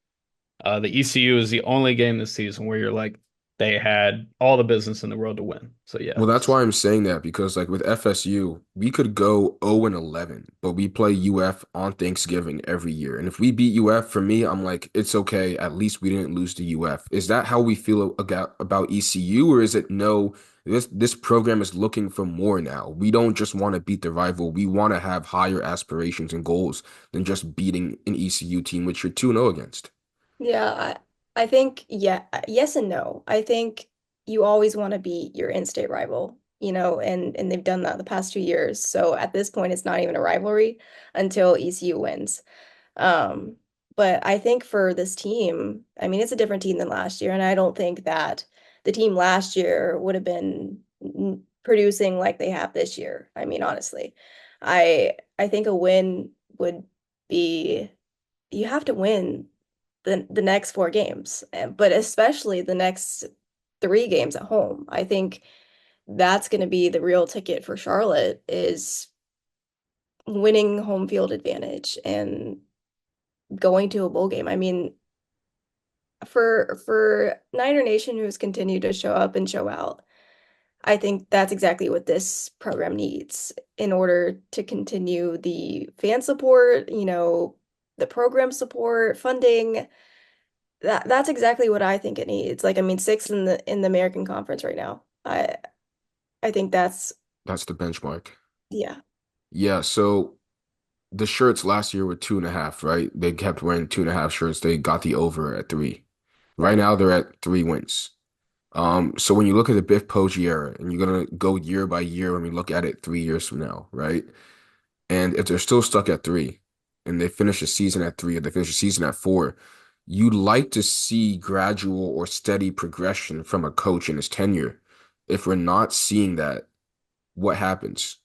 The ECU is the only game this season where you're like, they had all the business in the world to win. So yeah, Well, that's why I'm saying that because like with FSU, we could go 0-11, but we play UF on Thanksgiving every year. And if we beat UF, for me, I'm like, it's okay. At least we didn't lose to UF. Is that how we feel about ECU, or is it no? This program is looking for more now. We don't just want to beat the rival. We want to have higher aspirations and goals than just beating an ECU team, which you're 2-0 against. Yeah, I think yes and no. I think you always want to beat your in-state rival, and they've done that the past 2 years. So at this point, it's not even a rivalry until ECU wins. Um, but I think for this team, I mean, it's a different team than last year, and I don't think that the team last year would have been producing like they have this year. I mean, honestly, I think a win would be you have to win the next 4 games, but especially the next 3 games at home. I think that's going to be the real ticket for Charlotte is winning home field advantage and going to a bowl game. I mean, For Niner Nation, who's continued to show up and show out, I think that's exactly what this program needs in order to continue the fan support, the program support, funding. That's exactly what I think it needs. Like, I mean, sixth in the American Conference right now. I think that's That's the benchmark. yeah. Yeah, so the shirts last year were 2.5, right? They kept wearing 2.5 shirts. They got the over at 3. Right Right. now they're at 3 wins. So when you look at the Biff Poggi era, and you're gonna go year by year when we look at it 3 years from now, right? And if they're still stuck at 3, and they finish the season at 3, or they finish the season at 4, you'd like to see gradual or steady progression from a coach in his tenure. If we're not seeing that, what happens?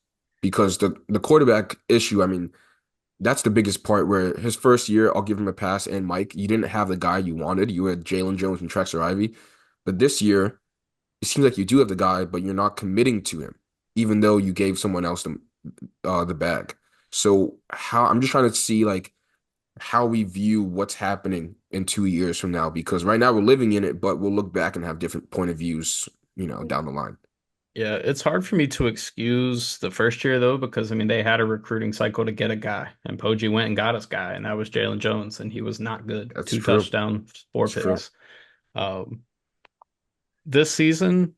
Because the quarterback issue, I mean, that's the biggest part where his first year, I'll give him a pass, and Mike, you didn't have the guy you wanted. You had Jalen Jones and Trexor Ivy. But this year, it seems like you do have the guy, but you're not committing to him, even though you gave someone else the bag. So how I'm just trying to see like how we view what's happening in 2 years from now, because right now we're living in it, but we'll look back and have different point of views, down the line. Yeah, it's hard for me to excuse the first year though, because I mean they had a recruiting cycle to get a guy, and Poggi went and got his guy, and that was Jalen Jones, and he was not good. That's Two true. touchdowns, four That's true. picks. Um, this season,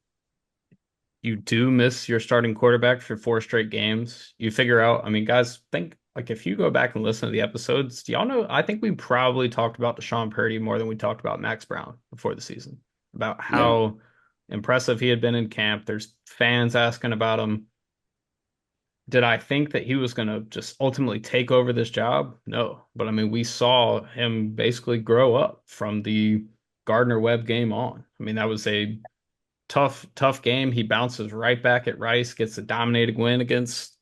you do miss your starting quarterback for 4 straight games. You figure out, I mean, guys, think like if you go back and listen to the episodes, do y'all know? I think we probably talked about DeShawn Purdie more than we talked about Max Brown before the season, about Yeah. how impressive he had been in camp. There's fans asking about him. Did I think that he was going to just ultimately take over this job? No. But I mean, we saw him basically grow up from the Gardner Webb game on. I mean, that was a tough game. He bounces right back at Rice, gets a dominating win against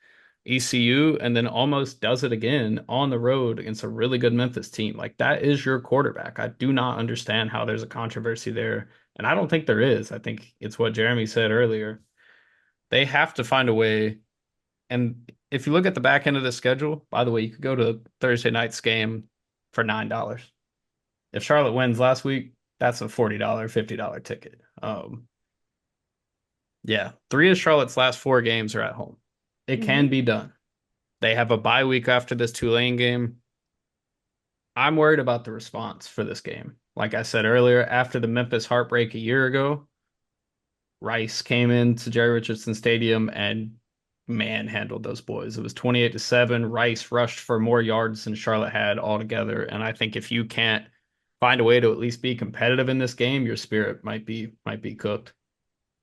ECU, and then almost does it again on the road against a really good Memphis team. Like that is your quarterback. I do not understand how there's a controversy there. And I don't think there is. I think it's what Jeremy said earlier. They have to find a way. And if you look at the back end of the schedule, by the way, you could go to Thursday night's game for $9. If Charlotte wins last week, that's a $40, $50 ticket. Yeah, 3 of Charlotte's last 4 games are at home. It can Mhm. be done. They have a bye week after this Tulane game. I'm worried about the response for this game. Like I said earlier, after the Memphis heartbreak a year ago, Rice came into Jerry Richardson Stadium and manhandled those boys. It was 28-7. Rice rushed for more yards than Charlotte had altogether. And I think if you can't find a way to at least be competitive in this game, your spirit might be cooked.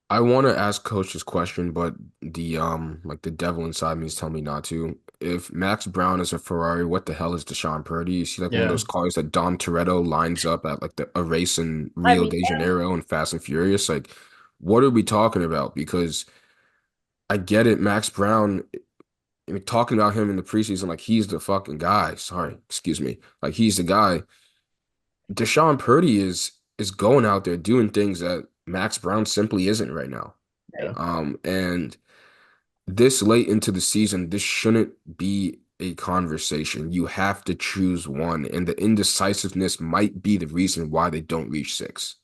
I want to ask Coach this question, but the devil inside me is telling me not to. If Max Brown is a Ferrari, what the hell is DeShawn Purdie? Is he like one of Yeah. those cars that Dom Toretto lines up at like a race in I Rio mean, de Janeiro and Fast and Furious? Like, what are we talking about? Because I get it, Max Brown, I mean, talking about him in the preseason, like he's the fucking guy. Sorry, excuse me. Like he's the guy. DeShawn Purdie is going out there doing things that Max Brown simply isn't right now. Yeah. And this late into the season, this shouldn't be a conversation. You have to choose one, and the indecisiveness might be the reason why they don't reach 6.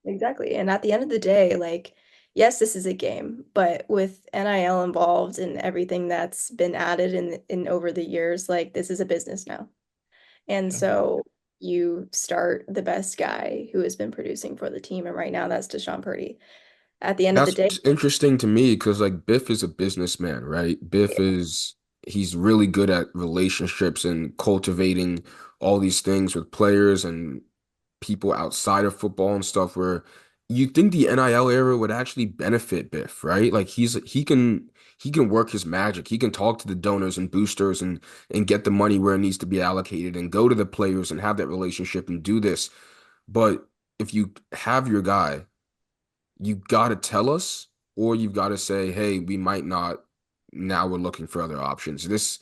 exactly. And at the end of the day, like, yes, this is a game, but with NIL involved and everything that's been added in over the years, like this is a business now. And Yeah. so you start the best guy who has been producing for the team, and right now that's DeShawn Purdie. At the end of the That's day, interesting to me because like Biff is a businessman, right? He's really good at relationships and cultivating all these things with players and people outside of football and stuff where you think the NIL era would actually benefit Biff, right? Like he can work his magic. He can talk to the donors and boosters and get the money where it needs to be allocated and go to the players and have that relationship and do this. But if you have your guy, you got to tell us, or you've got to say, hey, we might not. Now we're looking for other options. This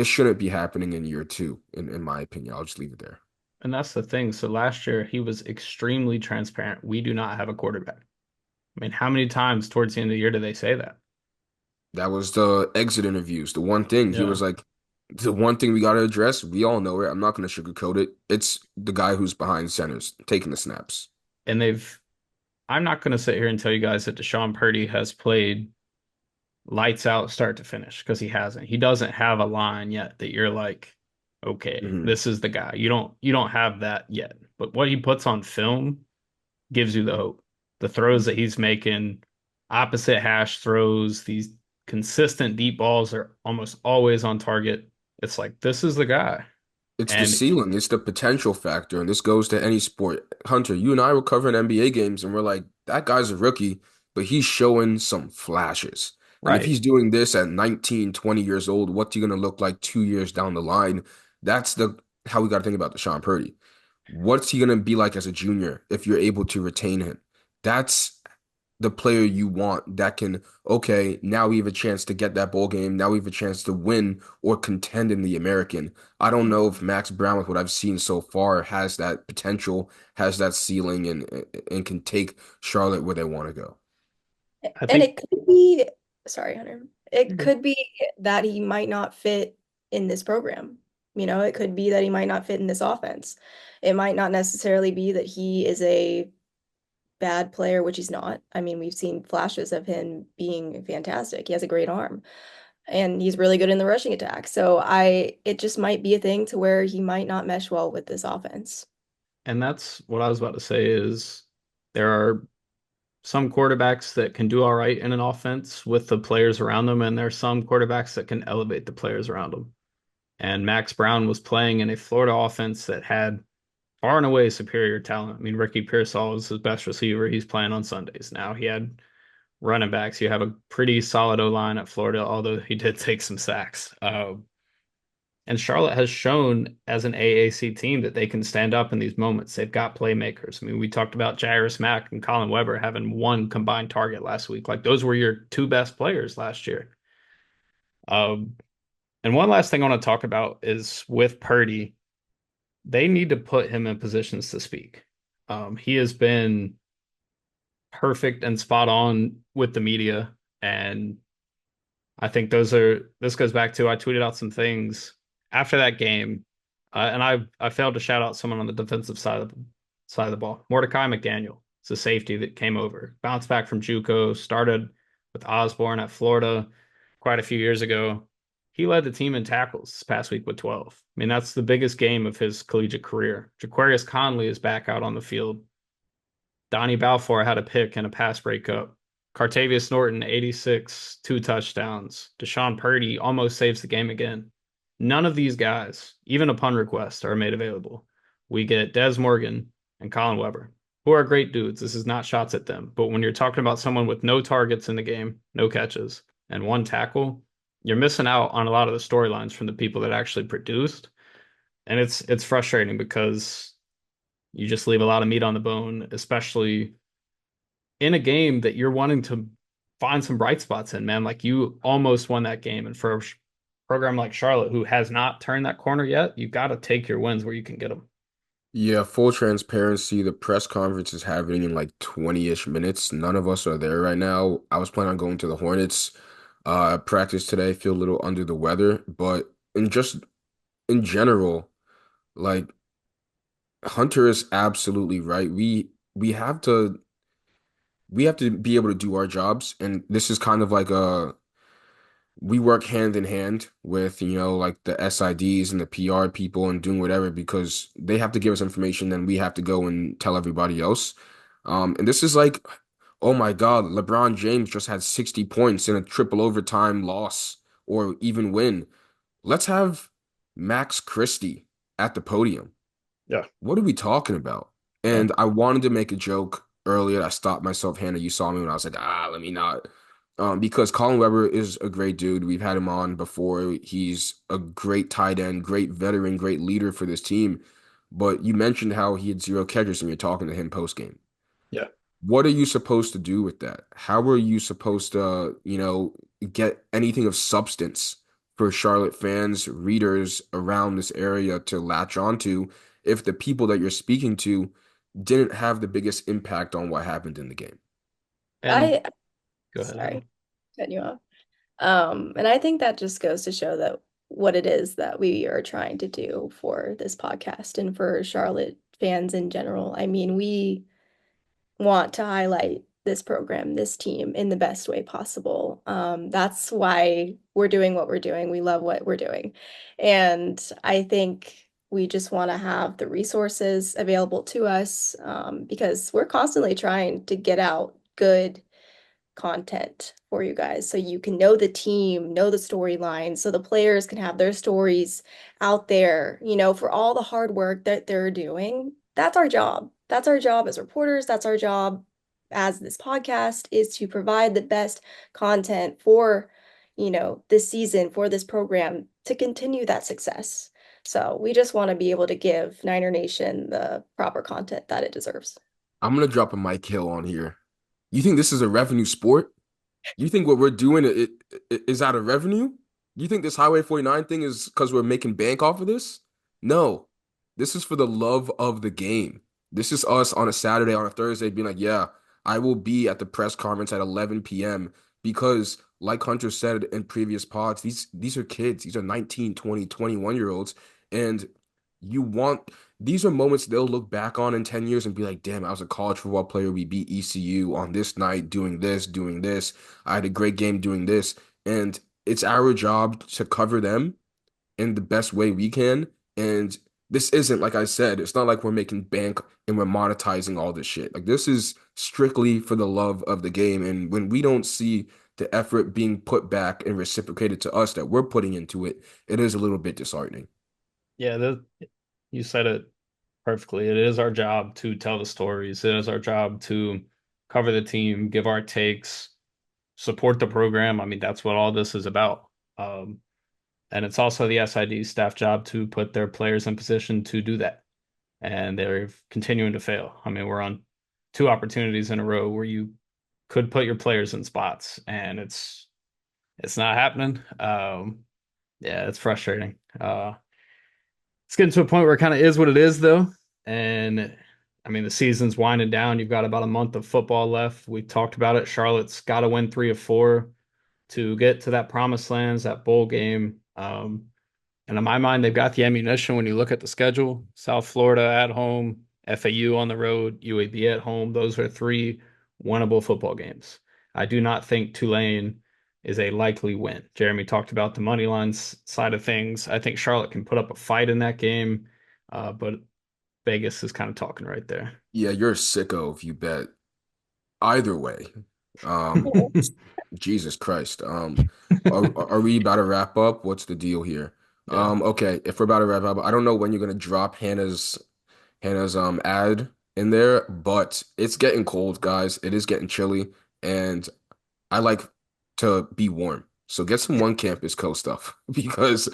shouldn't be happening in year 2, in my opinion. I'll just leave it there. And that's the thing. So last year he was extremely transparent. We do not have a quarterback. I mean, how many times towards the end of the year did they say that? That was the exit interviews. The one thing he Yeah. was like, The one thing we got to address, we all know it. I'm not going to sugarcoat it. It's the guy who's behind centers taking the snaps. And I'm not going to sit here and tell you guys that DeShawn Purdie has played lights out start to finish because he hasn't. He doesn't have a line yet that you're like, okay, Hmm. this is the guy. You don't have that yet. But what he puts on film gives you the hope. The throws that he's making, opposite hash throws, these consistent deep balls are almost always on target. It's like this is the guy. It's the And ceiling, it's the potential factor, and this goes to any sport. Hunter, you and I were covering NBA games, and we're like, that guy's a rookie, but he's showing some flashes. And if right. he's doing this at 19, 20 years old, what's he going to look like 2 years down the line? That's the how we got to think about DeShawn Purdie. What's he going to be like as a junior if you're able to retain him? That's the player you want that can, okay, now we have a chance to get that bowl game. Now we have a chance to win or contend in the American. I don't know if Max Brown, with what I've seen so far, has that potential, has that ceiling, and can take Charlotte where they want to go. I And think it could be, sorry, Hunter. you're It good. could be that he might not fit in this program. It could be that he might not fit in this offense. It might not necessarily be that he is a bad player, which he's not. I mean, we've seen flashes of him being fantastic. He has a great arm and he's really good in the rushing attack. It just might be a thing to where he might not mesh well with this offense. And that's what I was about to say is there are some quarterbacks that can do all right in an offense with the players around them, and there are some quarterbacks that can elevate the players around them. And Max Brown was playing in a Florida offense that had far and away superior talent. I mean, Ricky Pearsall was his best receiver. He's playing on Sundays now. He had running backs. You have a pretty solid O line at Florida, although he did take some sacks. And Charlotte has shown as an AAC team that they can stand up in these moments. They've got playmakers. I mean, we talked about Jairus Mack and Colin Weber having one combined target last week. Like those were your two best players last year. Um, and one last thing I want to talk about is with Purdy, they need to put him in positions to speak. He has been perfect and spot on with the media. And I think this goes back to I tweeted out some things after that game, and I failed to shout out someone on the defensive side of the ball. Mordecai McDaniel. It's a safety that came over, bounced back from JUCO, started with Osborne at Florida quite a few years ago. He led the team in tackles this past week with 12. I mean, that's the biggest game of his collegiate career. Jaquarius Conley is back out on the field. Donnie Balfour had a pick and a pass breakup. Cartavius Norton, 86, two touchdowns. DeShawn Purdie almost saves the game again. None of these guys, even upon request, are made available. We get Des Morgan and Colin Weber, who are great dudes. This is not shots at them. But when you're talking about someone with no targets in the game, no catches, and one tackle, you're missing out on a lot of the storylines from the people that actually produced. And it's frustrating because you just leave a lot of meat on the bone, especially in a game that you're wanting to find some bright spots in, man. Like you almost won that game. And for a program like Charlotte, who has not turned that corner yet, you got to take your wins where you can get them. Yeah, full transparency. The press conference is happening in like 20-ish minutes. None of us are there right now. I was planning on going to the Hornets practice today. Feel a little under the weather, but in general, like Hunter is absolutely right. We have to be able to do our jobs, and this is kind of like a we work hand in hand with, like the SIDs and the PR people and doing whatever because they have to give us information, then we have to go and tell everybody else. And this is like, oh my God, LeBron James just had 60 points in a triple overtime loss or even win. Let's have Max Christie at the podium. Yeah. What are we talking about? Yeah. And I wanted to make a joke earlier. I stopped myself, Hannah. You saw me when I was like, let me not. Because Colin Weber is a great dude. We've had him on before. He's a great tight end, great veteran, great leader for this team. But you mentioned how he had zero catches and you're talking to him post game. Yeah. What are you supposed to do with that? How are you supposed to, get anything of substance for Charlotte fans, readers around this area to latch onto if the people that you're speaking to didn't have the biggest impact on what happened in the game? And I, go ahead, Hannah. sorry, cutting you off. And I think that just goes to show that what it is that we are trying to do for this podcast and for Charlotte fans in general. I mean, we want to highlight this program, this team in the best way possible. That's why we're doing what we're doing. We love what we're doing. And I think we just want to have the resources available to us because we're constantly trying to get out good content for you guys so you can know the team, know the storyline, so the players can have their stories out there, for all the hard work that they're doing. That's our job. That's our job as reporters. That's our job as this podcast is to provide the best content for, this season, for this program to continue that success. So we just want to be able to give Niner Nation the proper content that it deserves. I'm gonna drop a Mike Hill on here. You think this is a revenue sport? You think what we're doing is out of revenue? You think this Highway 49 thing is because we're making bank off of this? No. This is for the love of the game. This is us on a Saturday, on a Thursday, being like, yeah, I will be at the press conference at 11 p.m. because, like Hunter said in previous pods, these are kids. These are 19, 20, 21-year-olds. And you want these are moments they'll look back on in 10 years and be like, damn, I was a college football player. We beat ECU on this night doing this, doing this. I had a great game doing this. And it's our job to cover them in the best way we can. And this isn't, like I said, it's not like we're making bank and we're monetizing all this shit. Like, this is strictly for the love of the game. And when we don't see the effort being put back and reciprocated to us that we're putting into it, it is a little bit disheartening. Yeah, you said it perfectly. It is our job to tell the stories. It is our job to cover the team, give our takes, support the program. I mean, that's what all this is about. And it's also the SID staff job to put their players in position to do that. And they're continuing to fail. I mean, we're on 2 opportunities in a row where you could put your players in spots, and it's not happening. Yeah, it's frustrating. It's getting to a point where it kind of is what it is, though. And I mean, the season's winding down. You've got about a month of football left. We talked about it. Charlotte's got to win 3 of 4 to get to that promised lands, that bowl game. And in my mind, they've got the ammunition when you look at the schedule. South Florida at home, FAU on the road, UAB at home. Those are 3 winnable football games. I do not think Tulane is a likely win. Jeremy talked about the money lines side of things. I think Charlotte can put up a fight in that game, but Vegas is kind of talking right there. Yeah, you're a sicko if you bet either way. Jesus Christ. Are we about to wrap up? What's the deal here? Yeah. Okay, if we're about to wrap up, I don't know when you're gonna drop Hannah's ad in there, but it's getting cold, guys. It is getting chilly, and I like to be warm. So get some One Campus Co stuff because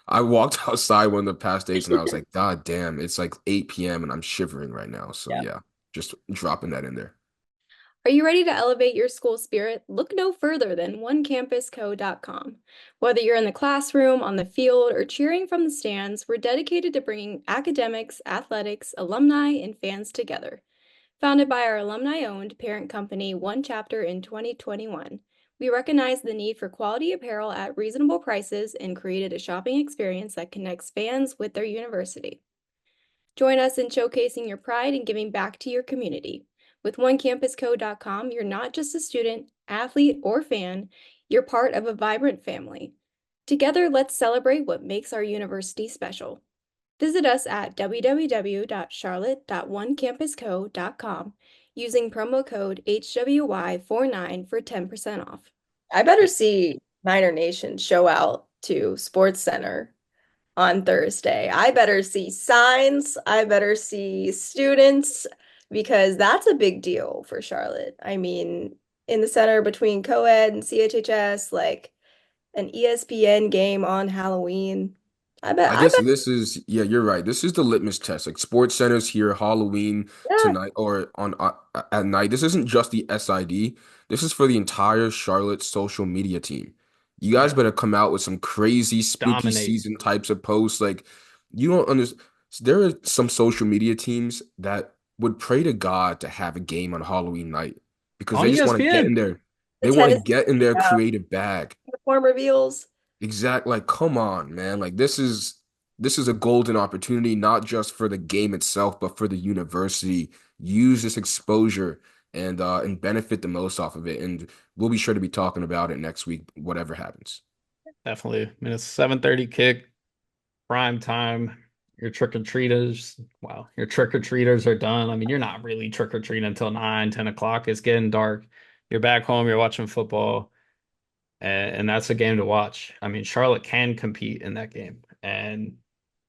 I walked outside one of the past days and I was like, God damn, it's like 8 p.m. and I'm shivering right now. So yeah, just dropping that in there. Are you ready to elevate your school spirit? Look no further than onecampusco.com. Whether you're in the classroom, on the field, or cheering from the stands, we're dedicated to bringing academics, athletics, alumni, and fans together. Founded by our alumni-owned parent company, One Chapter in 2021, we recognize the need for quality apparel at reasonable prices and created a shopping experience that connects fans with their university. Join us in showcasing your pride and giving back to your community. With onecampusco.com, you're not just a student, athlete, or fan, you're part of a vibrant family. Together, let's celebrate what makes our university special. Visit us at www.charlotte.onecampusco.com using promo code HWY49 for 10% off. I better see Niner Nation show out to Sports Center on Thursday. I better see signs. I better see students because that's a big deal for Charlotte. I mean, in the center between co-ed and CHHS, like an ESPN game on Halloween. I bet. Yeah, you're right. This is the litmus test. Like Sports Center's here Halloween Yeah, tonight or on at night. This isn't just the SID. This is for the entire Charlotte social media team. You guys better come out with some crazy spooky Dominate. season types of posts. Like you don't understand. There are some social media teams that would pray to God to have a game on Halloween night because On they just want to get in ESPN. there. the They want to tennis get in their creative bag. uniform reveals. Exact, like, come on, man. Like, this is a golden opportunity, not just for the game itself, but for the university. Use this exposure and benefit the most off of it. And we'll be sure to be talking about it next week, whatever happens. Definitely. I mean, it's 7:30 kick, prime time. Your trick-or-treaters, wow, your trick-or-treaters are done. I mean, you're not really trick-or-treating until 9, 10 o'clock. It's getting dark. You're back home, you're watching football, and that's a game to watch. I mean, Charlotte can compete in that game. And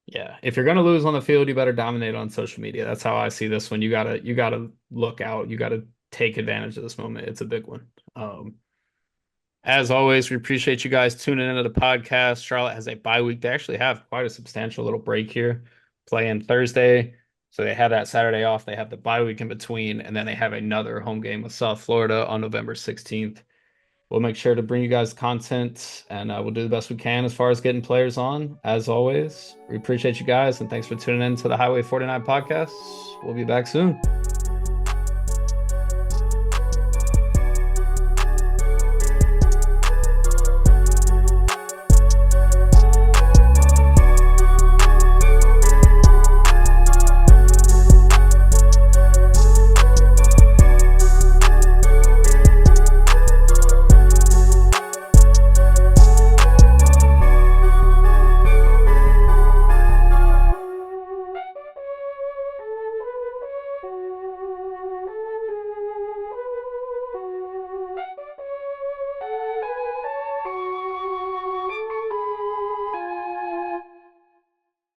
yeah, if you're gonna lose on the field, you better dominate on social media. That's how I see this one. You gotta look out. You gotta take advantage of this moment. It's a big one. As always, we appreciate you guys tuning into the podcast. Charlotte has a bye week. They actually have quite a substantial little break here, playing Thursday. So they have that Saturday off. They have the bye week in between, and then they have another home game with South Florida on November 16th. We'll make sure to bring you guys content, and we'll do the best we can as far as getting players on. As always, we appreciate you guys, and thanks for tuning in to the Highway 49 podcast. We'll be back soon.